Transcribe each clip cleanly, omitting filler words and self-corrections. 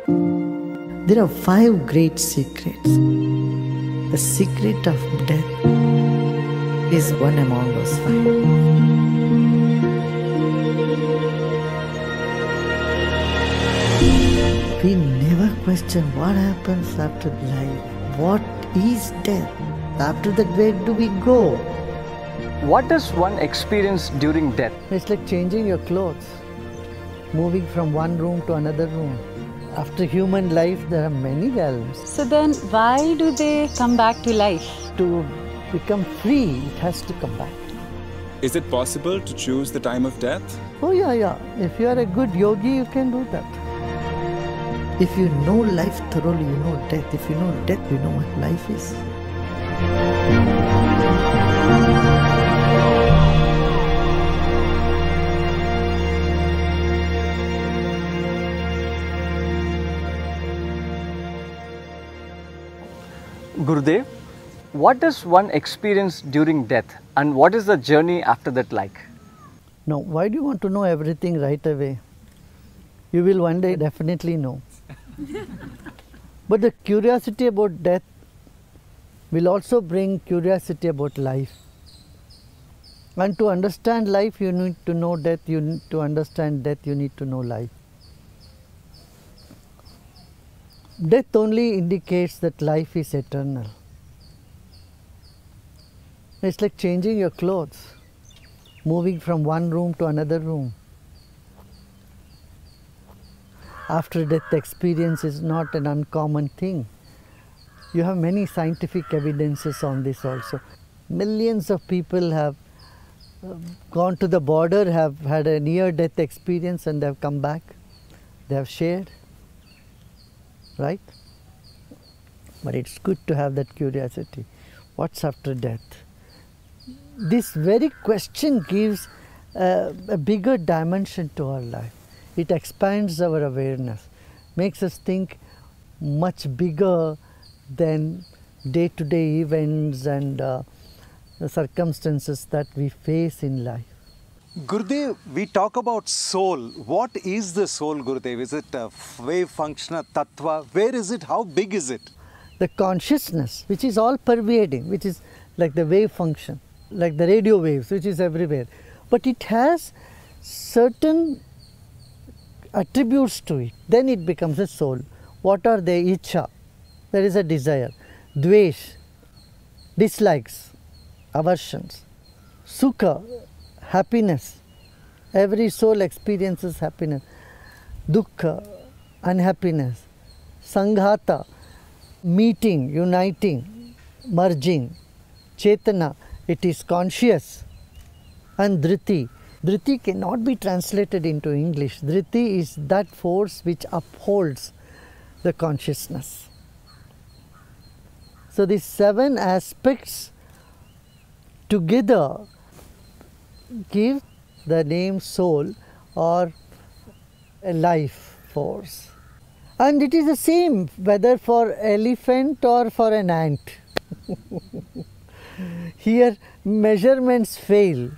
There are 5 great secrets. The secret of death is one among those 5. We never question what happens after life. What is death? After that, where do we go? What does one experience during death? It's like changing your clothes, moving from one room to another room. After human life, there are many realms. So then why do they come back to life? To become free, it has to come back. Is it possible to choose the time of death? Oh yeah. If you are a good yogi, you can do that. If you know life thoroughly, you know death. If you know death, you know what life is. Gurudev, what does one experience during death and what is the journey after that like? Now, why do you want to know everything right away? You will one day definitely know. But the curiosity about death will also bring curiosity about life. And to understand life, you need to know death. To understand death, you need to know life. Death only indicates that life is eternal. It's like changing your clothes, moving from one room to another room. After death experience is not an uncommon thing. You have many scientific evidences on this also. Millions of people have gone to the border, have had a near-death experience and they have come back. They have shared. Right? But it's good to have that curiosity. What's after death? This very question gives a bigger dimension to our life. It expands our awareness, makes us think much bigger than day-to-day events and the circumstances that we face in life. Gurudev, we talk about soul. What is the soul, Gurudev? Is it a wave function, a tattva? Where is it? How big is it? The consciousness, which is all pervading, which is like the wave function, like the radio waves, which is everywhere. But it has certain attributes to it. Then it becomes a soul. What are they? Icha, there is a desire. Dvesh, dislikes, aversions. Sukha, happiness. Every soul experiences happiness. Dukkha, unhappiness. Sanghata, meeting, uniting, merging. Chetana, it is conscious. And Dhriti. Dhriti cannot be translated into English. Dhriti is that force which upholds the consciousness. So these 7 aspects together give the name soul or a life force. And it is the same whether for elephant or for an ant. Here measurements fail.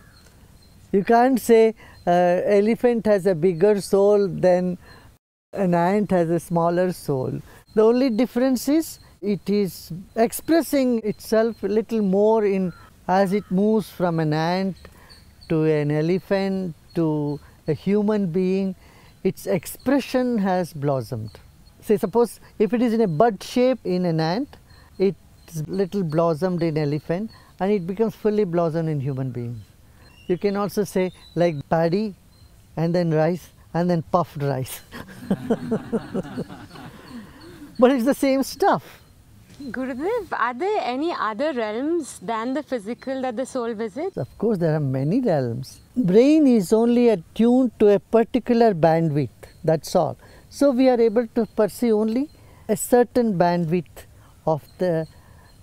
You can't say elephant has a bigger soul than an ant has a smaller soul. The only difference is it is expressing itself a little more in as it moves from an ant to an elephant to a human being, its expression has blossomed. Say suppose if it is in a bud shape in an ant, it's little blossomed in elephant and it becomes fully blossomed in human beings. You can also say like paddy and then rice and then puffed rice. But it's the same stuff. Gurudev, are there any other realms than the physical that the soul visits? Of course, there are many realms. Brain is only attuned to a particular bandwidth, that's all. So we are able to perceive only a certain bandwidth of the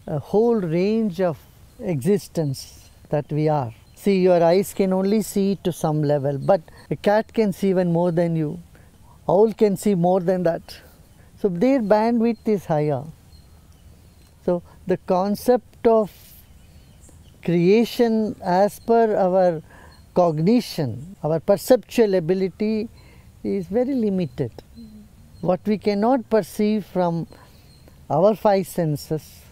whole range of existence that we are. See, your eyes can only see to some level, but a cat can see even more than you. Owl can see more than that. So their bandwidth is higher. So the concept of creation as per our cognition, our perceptual ability is very limited. what we cannot perceive from our five senses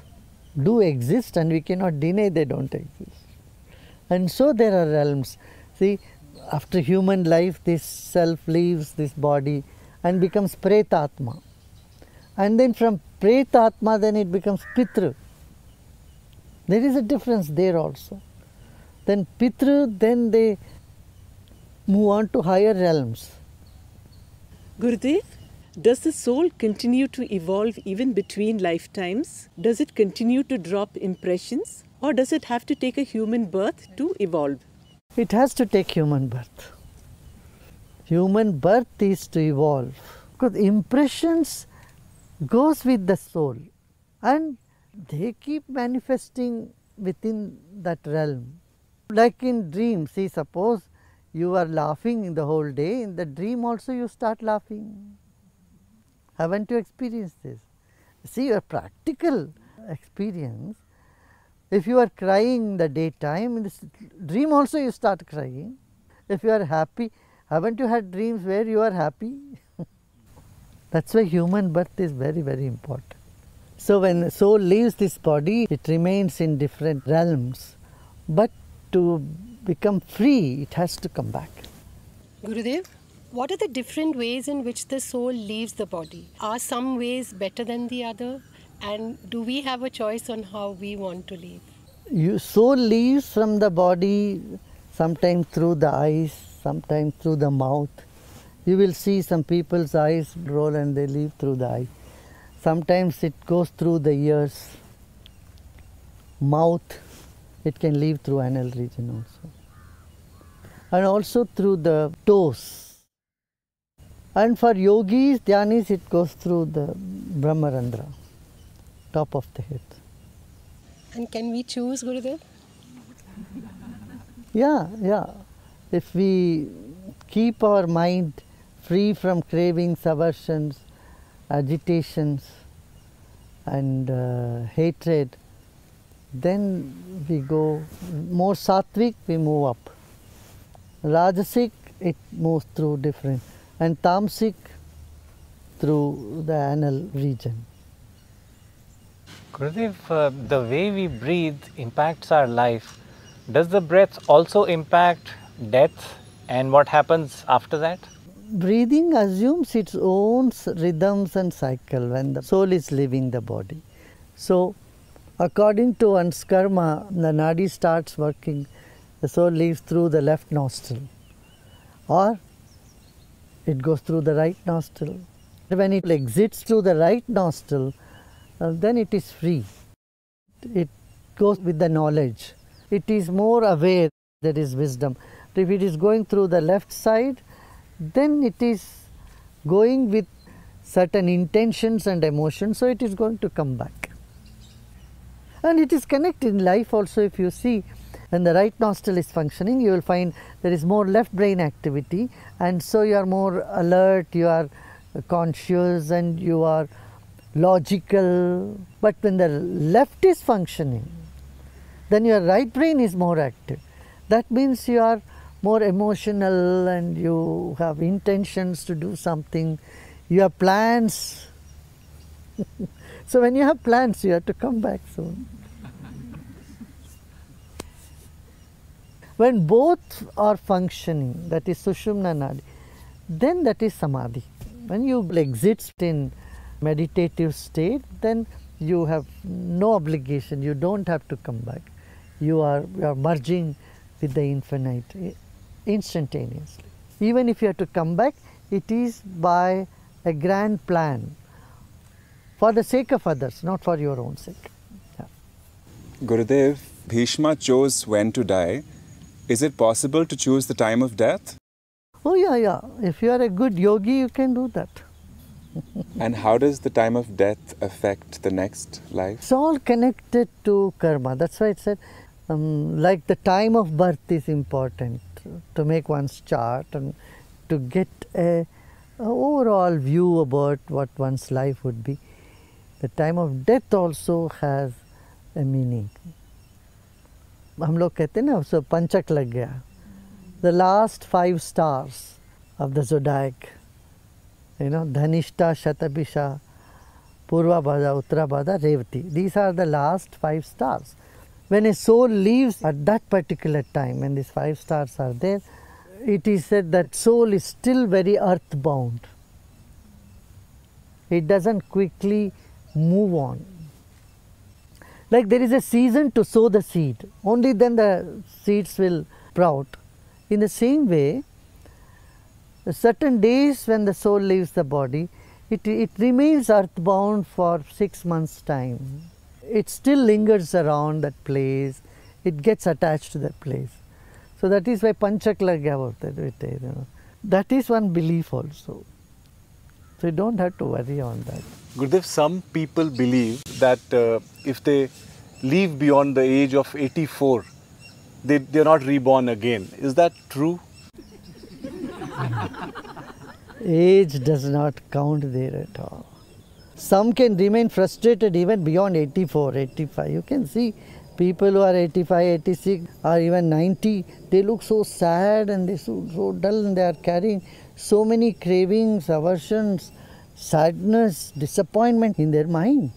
do exist, and we cannot deny they don't exist. And so there are realms. See, after human life, this self leaves this body and becomes Pretatma. And then from Pretatma, then it becomes Pitru. There is a difference there also. Then Pitru, then they move on to higher realms. Gurudev, does the soul continue to evolve even between lifetimes? Does it continue to drop impressions? Or does it have to take a human birth to evolve? It has to take human birth. Human birth is to evolve. Because impressions goes with the soul and they keep manifesting within that realm. Like in dreams, see, suppose you are laughing the whole day, in the dream also you start laughing. Haven't you experienced this? See, your practical experience, if you are crying in the daytime, in the dream also you start crying. If you are happy, haven't you had dreams where you are happy? That's why human birth is very, very important. So when the soul leaves this body, it remains in different realms. But to become free, it has to come back. Gurudev, what are the different ways in which the soul leaves the body? Are some ways better than the other? And do we have a choice on how we want to leave? Soul leaves from the body sometimes through the eyes, sometimes through the mouth. You will see some people's eyes roll and they leave through the eye. Sometimes it goes through the ears, mouth, it can leave through anal region also. And also through the toes. And for yogis, dhyanis, it goes through the Brahmarandra, top of the head. And can we choose, Gurudev? Yeah. If we keep our mind free from cravings, aversions, agitations and hatred, then we go more sattvic, we move up. Rajasic, it moves through different, and tamasic through the anal region. Gurudev, the way we breathe impacts our life. Does the breath also impact death and what happens after that? Breathing assumes its own rhythms and cycle when the soul is leaving the body. So, according to one's karma, the nadi starts working, the soul leaves through the left nostril, or it goes through the right nostril. When it exits through the right nostril, then it is free. It goes with the knowledge. It is more aware, there is wisdom. If it is going through the left side, then it is going with certain intentions and emotions, so it is going to come back. And it is connected in life also. If you see, when the right nostril is functioning, you will find there is more left brain activity, and so you are more alert, you are conscious and you are logical. But when the left is functioning, then your right brain is more active. That means you are more emotional and you have intentions to do something, you have plans. So when you have plans, you have to come back soon. When both are functioning, that is Sushumna Nadi, then that is Samadhi. When you exit in meditative state, then you have no obligation, you don't have to come back. You are merging with the infinite instantaneously. Even if you have to come back, it is by a grand plan for the sake of others, not for your own sake. Yeah. Gurudev, Bhishma chose when to die. Is it possible to choose the time of death? Oh yeah. If you are a good yogi, you can do that. And how does the time of death affect the next life? It's all connected to karma. That's why it said, like the time of birth is important to make one's chart and to get a overall view about what one's life would be. The time of death also has a meaning. हम लोग कहते हैं ना, so पंचक लग गया. The last 5 stars of the zodiac Dhanishta, Shatabisha, Purvabhadra, Uttarabhadra, Revati. These are the last 5 stars. When a soul leaves at that particular time, when these 5 stars are there, it is said that soul is still very earthbound. It doesn't quickly move on. Like there is a season to sow the seed, only then the seeds will sprout. In the same way, certain days when the soul leaves the body, it remains earthbound for 6 months' time. It still lingers around that place, it gets attached to that place. So that is why Panchaklagya, that is one belief also. So you don't have to worry on that. Gurudev, some people believe that if they live beyond the age of 84, they're not reborn again. Is that true? Age does not count there at all. Some can remain frustrated even beyond 84, 85. You can see people who are 85, 86 or even 90, they look so sad and they so dull and they are carrying so many cravings, aversions, sadness, disappointment in their mind.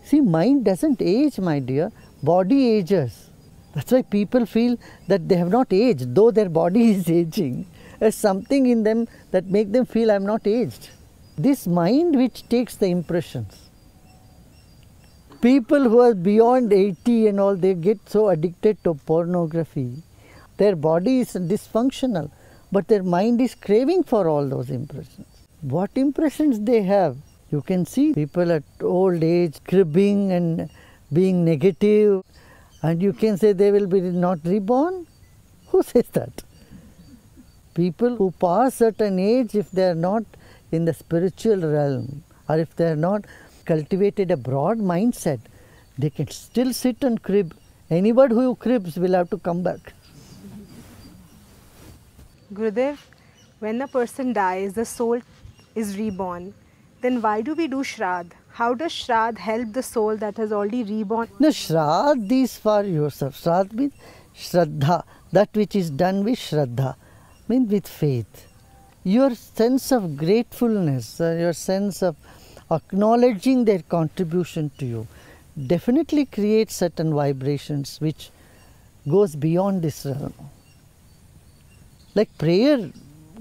See, mind doesn't age, my dear. Body ages. That's why people feel that they have not aged, though their body is aging. There's something in them that makes them feel I'm not aged. This mind which takes the impressions. People who are beyond 80 and all, they get so addicted to pornography. Their body is dysfunctional, but their mind is craving for all those impressions. What impressions they have? You can see people at old age cribbing and being negative, and you can say they will be not reborn. Who says that? People who pass certain age, if they are not in the spiritual realm, or if they are not cultivated a broad mindset, they can still sit and crib. Anybody who cribs will have to come back. Gurudev, when a person dies, the soul is reborn. Then why do we do Shraddh? How does Shraddh help the soul that has already reborn? No, Shraddh is for yourself. Shraddh means Shraddha, that which is done with Shraddha, means with faith. Your sense of gratefulness, your sense of acknowledging their contribution to you, definitely creates certain vibrations which goes beyond this realm. Like prayer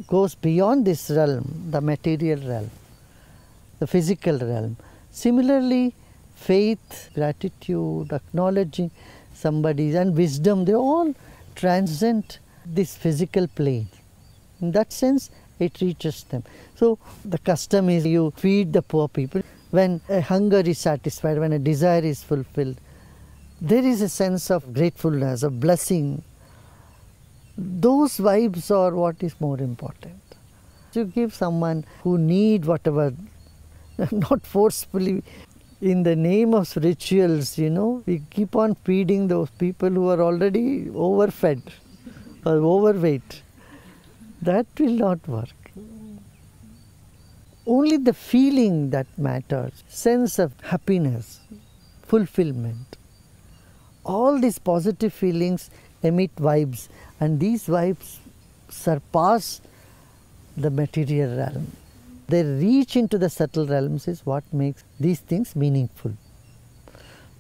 goes beyond this realm, the material realm, the physical realm. Similarly, faith, gratitude, acknowledging somebody, and wisdom, they all transcend this physical plane. In that sense, it reaches them. So the custom is you feed the poor people. When a hunger is satisfied, when a desire is fulfilled, there is a sense of gratefulness, of blessing. Those vibes are what is more important. You give someone who need whatever, not forcefully, in the name of rituals, we keep on feeding those people who are already overfed or overweight. That will not work. Only the feeling that matters, sense of happiness, fulfillment. All these positive feelings emit vibes, and these vibes surpass the material realm. They reach into the subtle realms is what makes these things meaningful.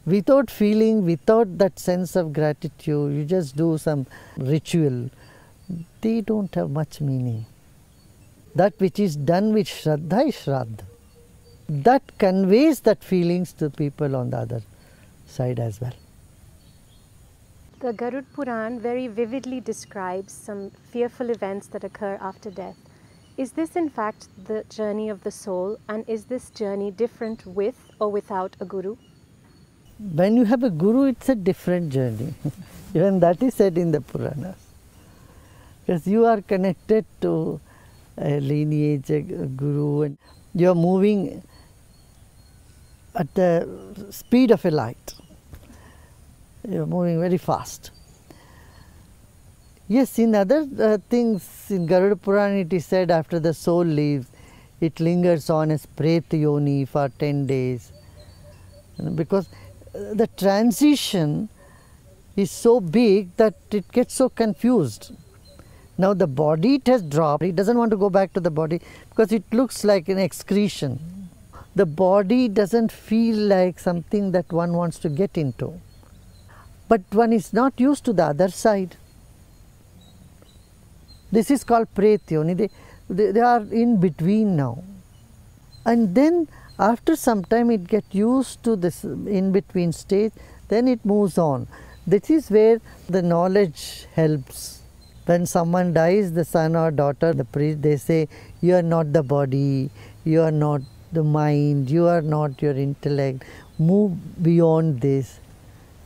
Without feeling, without that sense of gratitude, you just do some ritual, they don't have much meaning. That which is done with Shraddha is Shraddha. That conveys that feelings to people on the other side as well. The Garud Puran very vividly describes some fearful events that occur after death. Is this in fact the journey of the soul, and is this journey different with or without a guru? When you have a guru, it's a different journey. Even that is said in the Puranas. Because you are connected to a lineage, a guru, and you are moving at the speed of a light. You are moving very fast. Yes, in other things, in Garuda Purana it is said after the soul leaves, it lingers on as Preta Yoni for 10 days. Because the transition is so big that it gets so confused. Now the body, it has dropped. It doesn't want to go back to the body because it looks like an excretion. The body doesn't feel like something that one wants to get into. But one is not used to the other side. This is called Pretyoni. They are in between now. And then after some time it gets used to this in between stage, then it moves on. This is where the knowledge helps. When someone dies, the son or daughter, the priest, they say, you are not the body, you are not the mind, you are not your intellect. Move beyond this.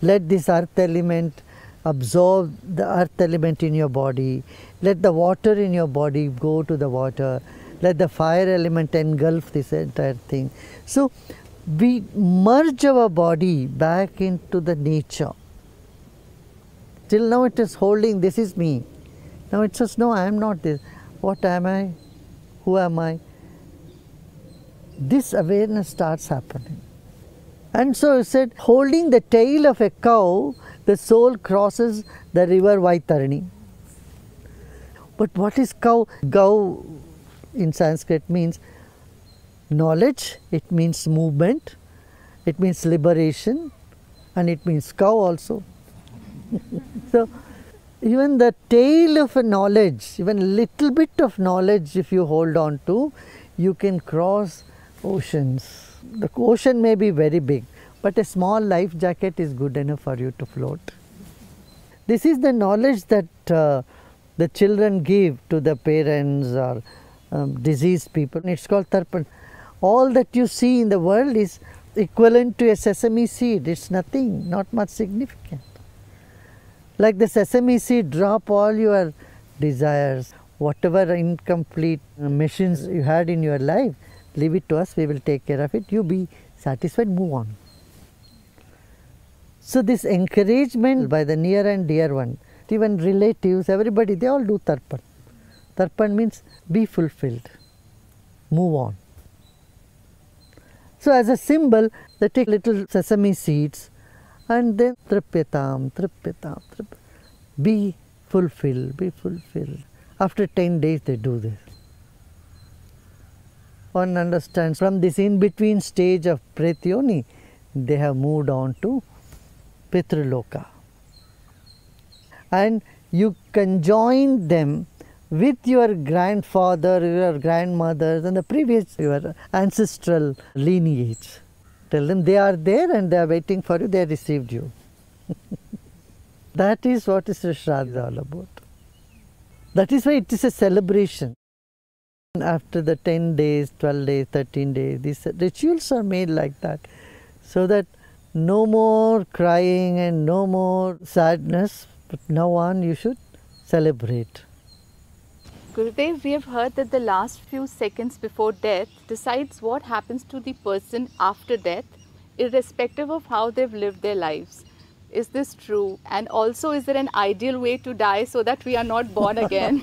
Let this earth element absorb the earth element in your body. Let the water in your body go to the water. Let the fire element engulf this entire thing. So we merge our body back into the nature. Till now it is holding, this is me. Now it says, no, I am not this. What am I? Who am I? This awareness starts happening. And so it said, holding the tail of a cow, the soul crosses the river Vaitarani. But what is cow? Gau in Sanskrit means knowledge, it means movement, it means liberation, and it means cow also. So even the tail of a knowledge, even a little bit of knowledge if you hold on to, you can cross oceans. The ocean may be very big, but a small life jacket is good enough for you to float. This is the knowledge that the children give to the parents or diseased people. It's called tarpan. All that you see in the world is equivalent to a sesame seed. It's nothing, not much significant. Like the sesame seed, drop all your desires, whatever incomplete machines you had in your life, leave it to us, we will take care of it. You be satisfied, move on. So this encouragement by the near and dear one, even relatives, everybody, they all do tarpan. Tarpan means be fulfilled, move on. So as a symbol, they take little sesame seeds and then tripyatam, tripyatam, be fulfilled, be fulfilled. After 10 days they do this. One understands from this in-between stage of Pretyoni, they have moved on to Pitraloka. And you conjoin them with your grandfather, your grandmothers and the previous, your ancestral lineage. Tell them they are there and they are waiting for you, they have received you. That is what is Shraddha all about. That is why it is a celebration. After the 10 days, 12 days, 13 days, these rituals are made like that, so that no more crying and no more sadness, but now on you should celebrate. Gurudev, we have heard that the last few seconds before death decides what happens to the person after death, irrespective of how they've lived their lives. Is this true? And also, is there an ideal way to die so that we are not born again?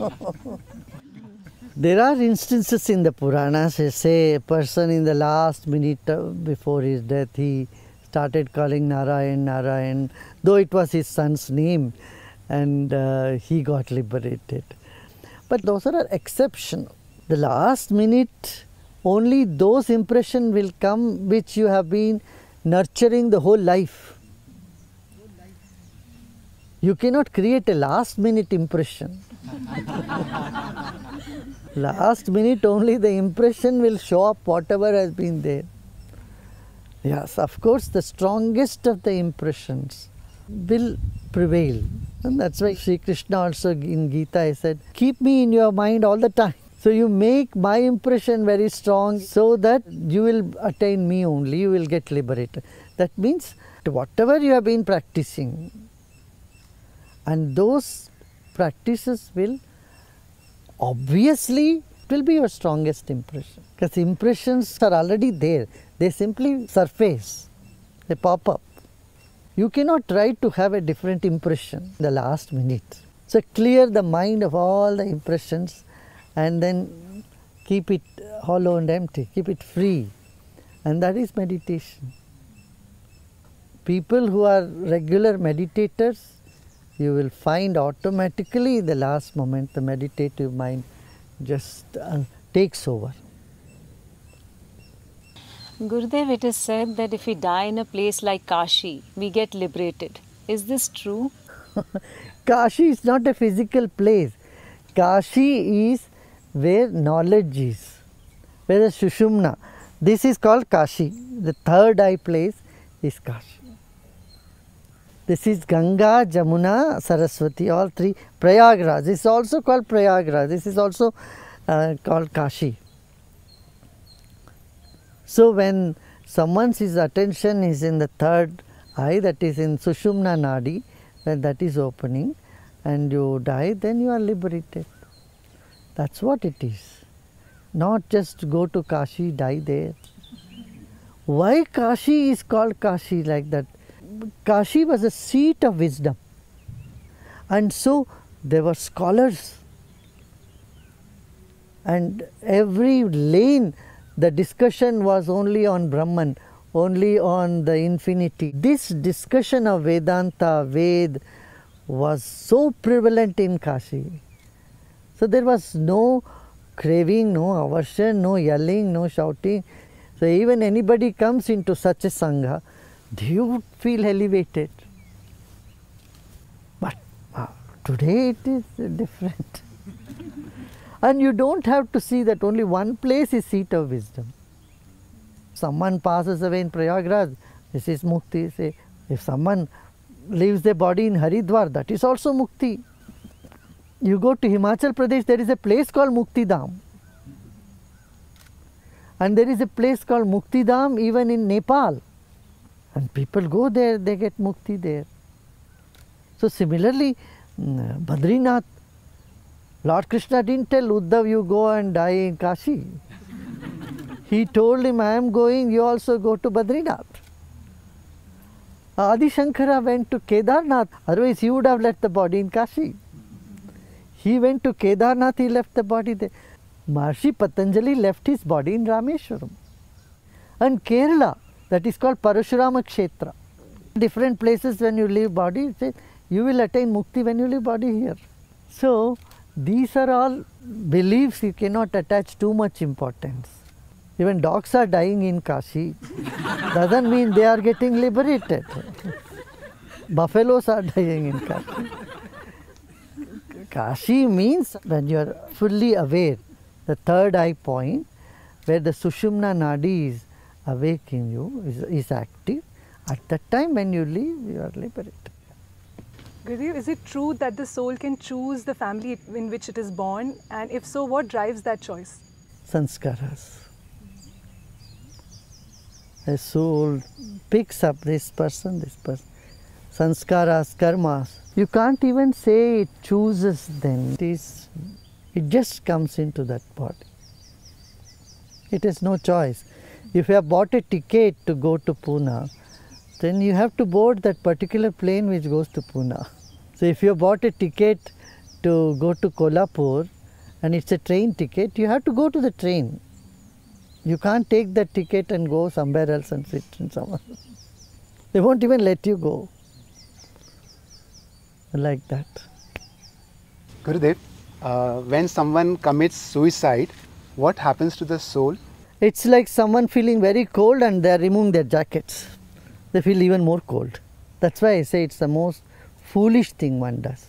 There are instances in the Puranas, say a person in the last minute before his death, he started calling Narayan, Narayan, though it was his son's name, and he got liberated. But those are exceptions. The last minute, only those impressions will come which you have been nurturing the whole life. You cannot create a last minute impression. Last minute only the impression will show up whatever has been there. Yes, of course the strongest of the impressions will prevail. And that's why Sri Krishna also in Gita said, keep me in your mind all the time. So you make my impression very strong so that you will attain me only, you will get liberated. That means whatever you have been practicing, and those practices will obviously will be your strongest impression. Because impressions are already there, they simply surface, they pop up. You cannot try to have a different impression in the last minute. So clear the mind of all the impressions and then keep it hollow and empty, keep it free. And that is meditation. People who are regular meditators you will find automatically the last moment the meditative mind just takes over. Gurudev, it is said that if we die in a place like Kashi, we get liberated. Is this true? Kashi is not a physical place. Kashi is where knowledge is, where the Sushumna. This is called Kashi. The third eye place is Kashi. This is Ganga, Jamuna, Saraswati, all three. Prayagraj, this is also called Prayagraj. This is also called Kashi. So when someone's attention is in the third eye, that is in Sushumna Nadi, when that is opening and you die, then you are liberated. That's what it is. Not just go to Kashi, die there. Why Kashi is called Kashi like that? Kashi was a seat of wisdom, and so there were scholars, and every lane the discussion was only on Brahman, only on the infinity. This discussion of Vedanta, Ved, was so prevalent in Kashi. So there was no craving, no aversion, no yelling, no shouting. So even anybody comes into such a Sangha, they would feel elevated. But today it is different. And you don't have to see that only one place is seat of wisdom. Someone passes away in Prayagraj, this is Mukti. Say, if someone leaves their body in Haridwar, that is also Mukti. You go to Himachal Pradesh, there is a place called Mukti Dham. And there is a place called Mukti Dham even in Nepal. And people go there, they get Mukti there. So similarly, Badrinath, Lord Krishna didn't tell Uddhav, you go and die in Kashi. He told him, I am going, you also go to Badrinath. Adi Shankara went to Kedarnath, otherwise he would have left the body in Kashi. He went to Kedarnath, he left the body there. Maharishi Patanjali left his body in Rameshwaram. And Kerala, that is called Parashurama Kshetra. Different places when you leave body, say, you will attain mukti when you leave body here. So, these are all beliefs you cannot attach too much importance. Even dogs are dying in Kashi. Doesn't mean they are getting liberated. Buffaloes are dying in Kashi. Kashi means when you are fully aware, the third eye point, where the Sushumna Nadi is awake in you, is active. At that time when you leave, you are liberated. Gurudev, is it true that the soul can choose the family in which it is born? And if so, what drives that choice? Sanskaras. The soul picks up this person. Sanskaras, karmas. You can't even say it chooses them. It just comes into that body. It has no choice. If you have bought a ticket to go to Pune, then you have to board that particular plane which goes to Pune. So if you have bought a ticket to go to Kolhapur and it's a train ticket, you have to go to the train. You can't take that ticket and go somewhere else and sit in someone. They won't even let you go. Like that. Gurudev, when someone commits suicide, what happens to the soul? It's like someone feeling very cold and they are removing their jackets. They feel even more cold. That's why I say it's the most foolish thing one does.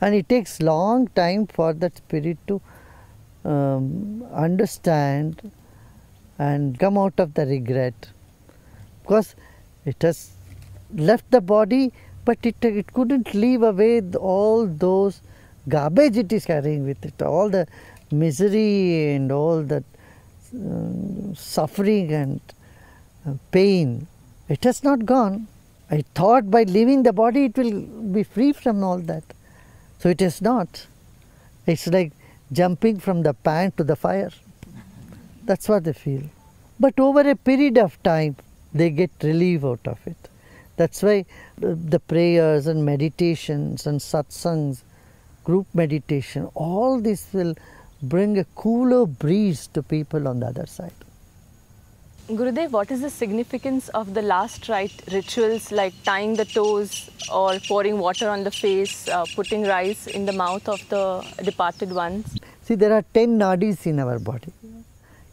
And it takes long time for that spirit to understand and come out of the regret. Because it has left the body, but it couldn't leave away all those garbage it is carrying with it, all the misery and all that suffering and pain. It has not gone. I thought by leaving the body it will be free from all that. So it is not. It's like jumping from the pan to the fire. That's what they feel. But over a period of time, they get relief out of it. That's why the prayers and meditations and satsangs, group meditation, all this will bring a cooler breeze to people on the other side. Gurudev, what is the significance of the last rite rituals like tying the toes or pouring water on the face, putting rice in the mouth of the departed ones? See, there are 10 nadis in our body.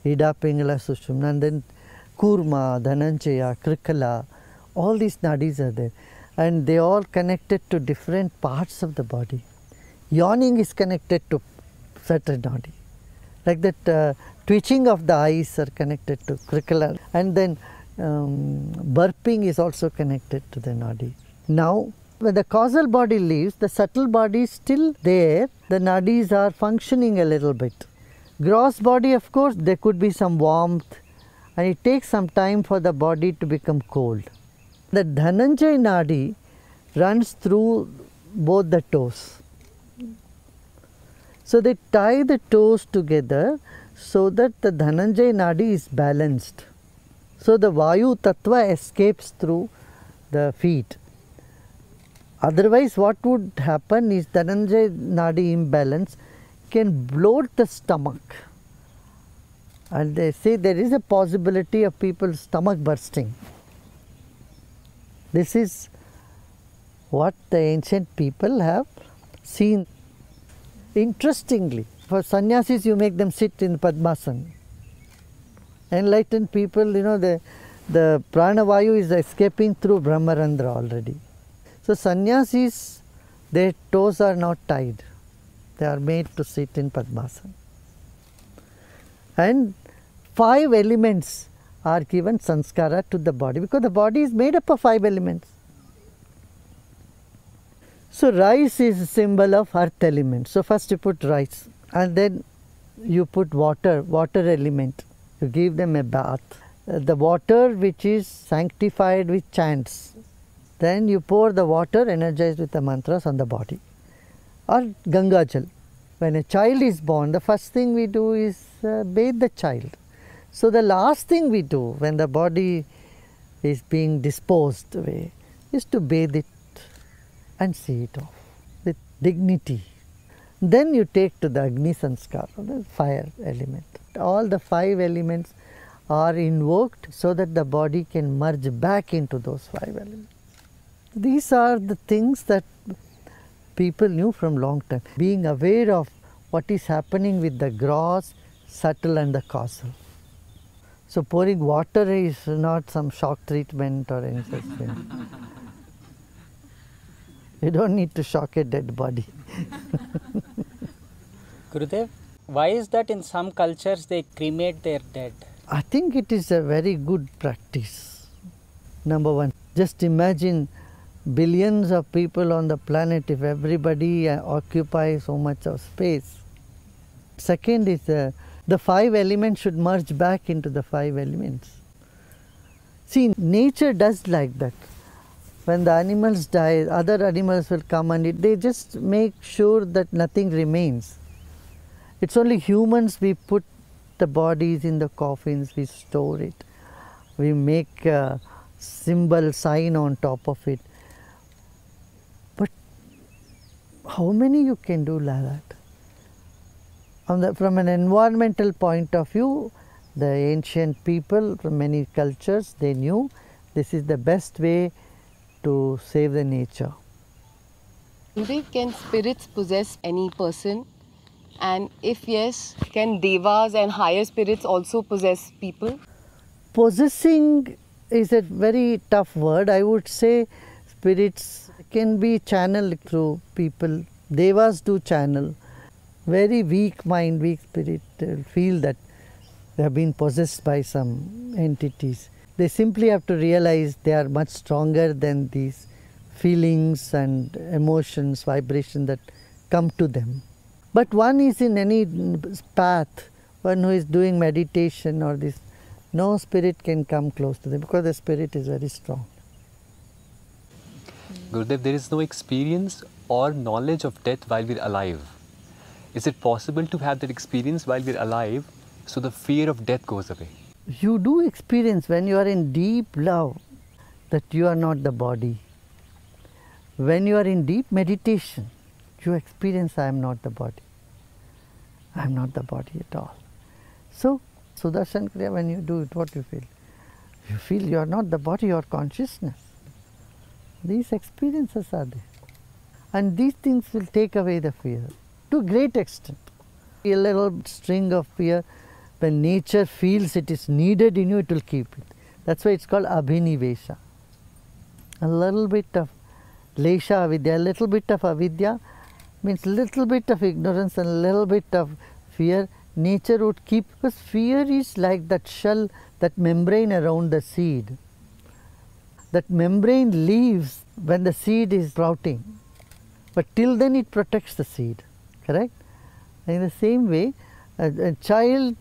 Ida, Pingala, Sushumna, and then Kurma, Dhananjaya, Krikala, all these nadis are there. And they all connected to different parts of the body. Yawning is connected to certain nadi. Like that twitching of the eyes are connected to Krikala. And then burping is also connected to the nadi. Now, when the causal body leaves, the subtle body is still there. The nadis are functioning a little bit. Gross body, of course, there could be some warmth, and it takes some time for the body to become cold. The Dhananjaya nadi runs through both the toes. So they tie the toes together so that the Dhananjaya nadi is balanced. So the Vayu Tattva escapes through the feet. Otherwise, what would happen is Dhananjaya nadi imbalance can bloat the stomach. And they say there is a possibility of people's stomach bursting. This is what the ancient people have seen. Interestingly, for sannyasis you make them sit in Padmasana. Enlightened people, the pranavayu is escaping through Brahmarandra already. So sannyasis, their toes are not tied. They are made to sit in Padmasana. And 5 elements are given sanskara to the body, because the body is made up of 5 elements. So rice is a symbol of earth element. So first you put rice, and then you put water element. You give them a bath. The water which is sanctified with chants. Then you pour the water energized with the mantras on the body. Or Ganga Jal. When a child is born, the first thing we do is bathe the child. So the last thing we do when the body is being disposed away is to bathe it and see it off with dignity. Then you take to the Agni Sanskar, the fire element. All the 5 elements are invoked so that the body can merge back into those 5 elements. These are the things that people knew from long time. Being aware of what is happening with the gross, subtle and the causal. So pouring water is not some shock treatment or any such thing. You don't need to shock a dead body. Gurudev, why is that in some cultures they cremate their dead? I think it is a very good practice. Number one, just imagine billions of people on the planet if everybody occupies so much of space. Second is the 5 elements should merge back into the 5 elements. See, nature does like that. When the animals die, other animals will come and they just make sure that nothing remains. It's only humans, we put the bodies in the coffins, we store it. We make a symbol, sign on top of it. But how many you can do like that? From an environmental point of view, the ancient people from many cultures, they knew this is the best way to save the nature. Can spirits possess any person? And if yes, can devas and higher spirits also possess people? Possessing is a very tough word. I would say spirits can be channeled through people. Devas do channel. Very weak mind, weak spirit feel that they have been possessed by some entities. They simply have to realize they are much stronger than these feelings and emotions, vibrations that come to them. But one is in any path, one who is doing meditation or this, no spirit can come close to them because the spirit is very strong. Gurudev, there is no experience or knowledge of death while we are alive. Is it possible to have that experience while we are alive so the fear of death goes away? You do experience when you are in deep love that you are not the body. When you are in deep meditation, you experience I am not the body. I am not the body at all. So, Sudarshan Kriya, when you do it, what you feel? You feel you are not the body, you are consciousness. These experiences are there. And these things will take away the fear to a great extent. A little string of fear, when nature feels it is needed in you, it will keep it. That's why it's called abhinivesha. A little bit of lesha avidya, a little bit of avidya means little bit of ignorance and a little bit of fear. Nature would keep, because fear is like that shell, that membrane around the seed. That membrane leaves when the seed is sprouting, but till then it protects the seed, correct? In the same way, a child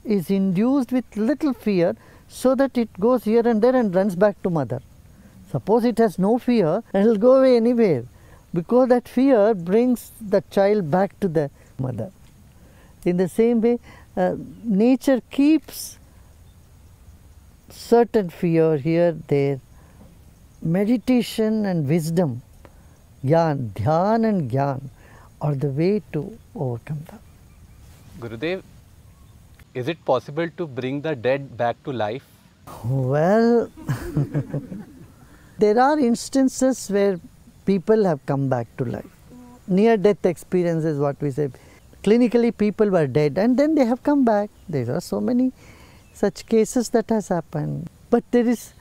is induced with little fear so that it goes here and there and runs back to mother. Suppose it has no fear, and it will go away anywhere, because that fear brings the child back to the mother. In the same way, nature keeps certain fear here, there. Meditation and wisdom, dhyan and gyan are the way to overcome that. Gurudev, is it possible to bring the dead back to life? Well, there are instances where people have come back to life. Near-death experience is what we say. Clinically, people were dead and then they have come back. There are so many such cases that has happened. But there is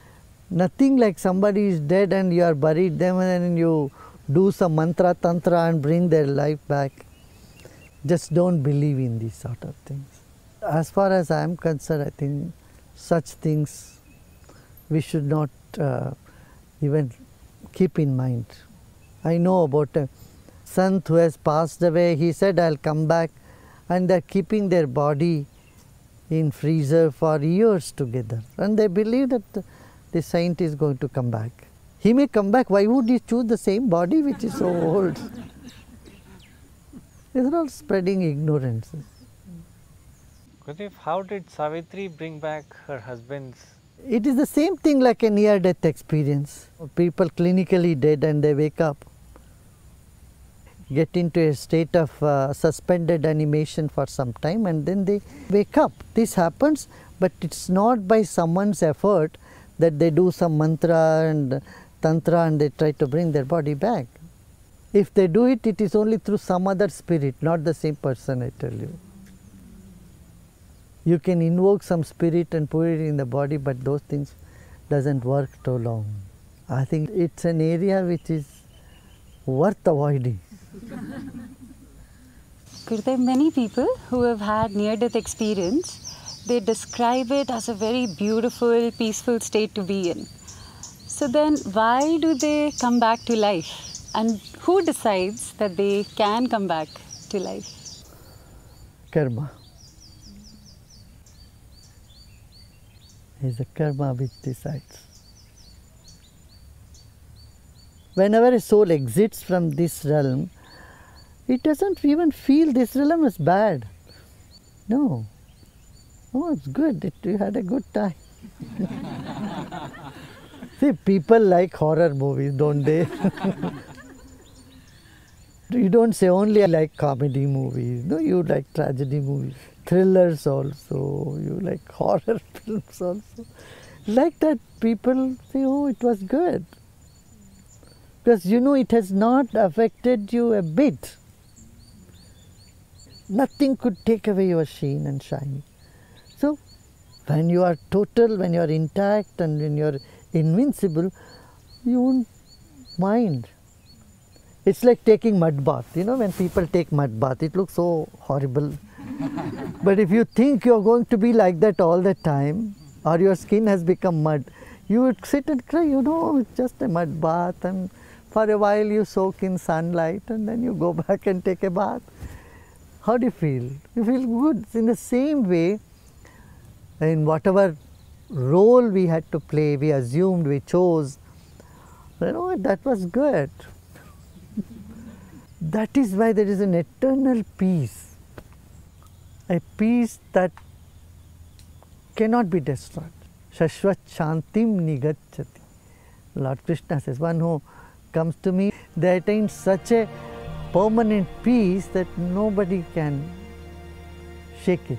nothing like somebody is dead and you are buried them and then you do some mantra, tantra and bring their life back. Just don't believe in these sort of things. As far as I am concerned, I think such things we should not even keep in mind. I know about a sant who has passed away. He said, I'll come back, and they're keeping their body in freezer for years together. And they believe that the saint is going to come back. He may come back. Why would he choose the same body which is so old? These are all spreading ignorance. Gurudev, how did Savitri bring back her husband's? It is the same thing like a near-death experience. People clinically dead and they wake up, get into a state of suspended animation for some time and then they wake up. This happens, but it's not by someone's effort that they do some mantra and tantra and they try to bring their body back. If they do it, it is only through some other spirit, not the same person, I tell you. You can invoke some spirit and put it in the body, but those things doesn't work too long. I think it's an area which is worth avoiding. Gurudev, many people who have had near-death experience, they describe it as a very beautiful, peaceful state to be in. So then why do they come back to life? And who decides that they can come back to life? Karma. It's the karma which decides. Whenever a soul exits from this realm, it doesn't even feel this realm is bad. No. Oh, it's good. You had a good time. See, people like horror movies, don't they? You don't say only I like comedy movies. No, you like tragedy movies, thrillers also, you like horror films also. Like that, people say, oh, it was good. Because you know it has not affected you a bit. Nothing could take away your sheen and shine. So, when you are total, when you are intact and when you are invincible, you won't mind. It's like taking mud bath. You know, when people take mud bath, it looks so horrible. But if you think you're going to be like that all the time, or your skin has become mud, you would sit and cry, you know, it's just a mud bath, and for a while you soak in sunlight and then you go back and take a bath. How do you feel? You feel good. In the same way, in whatever role we had to play, we assumed, we chose, you know, that was good. That is why there is an eternal peace, a peace that cannot be destroyed. Shashvat Shantim Nigacchati. Lord Krishna says, one who comes to me, they attain such a permanent peace that nobody can shake it.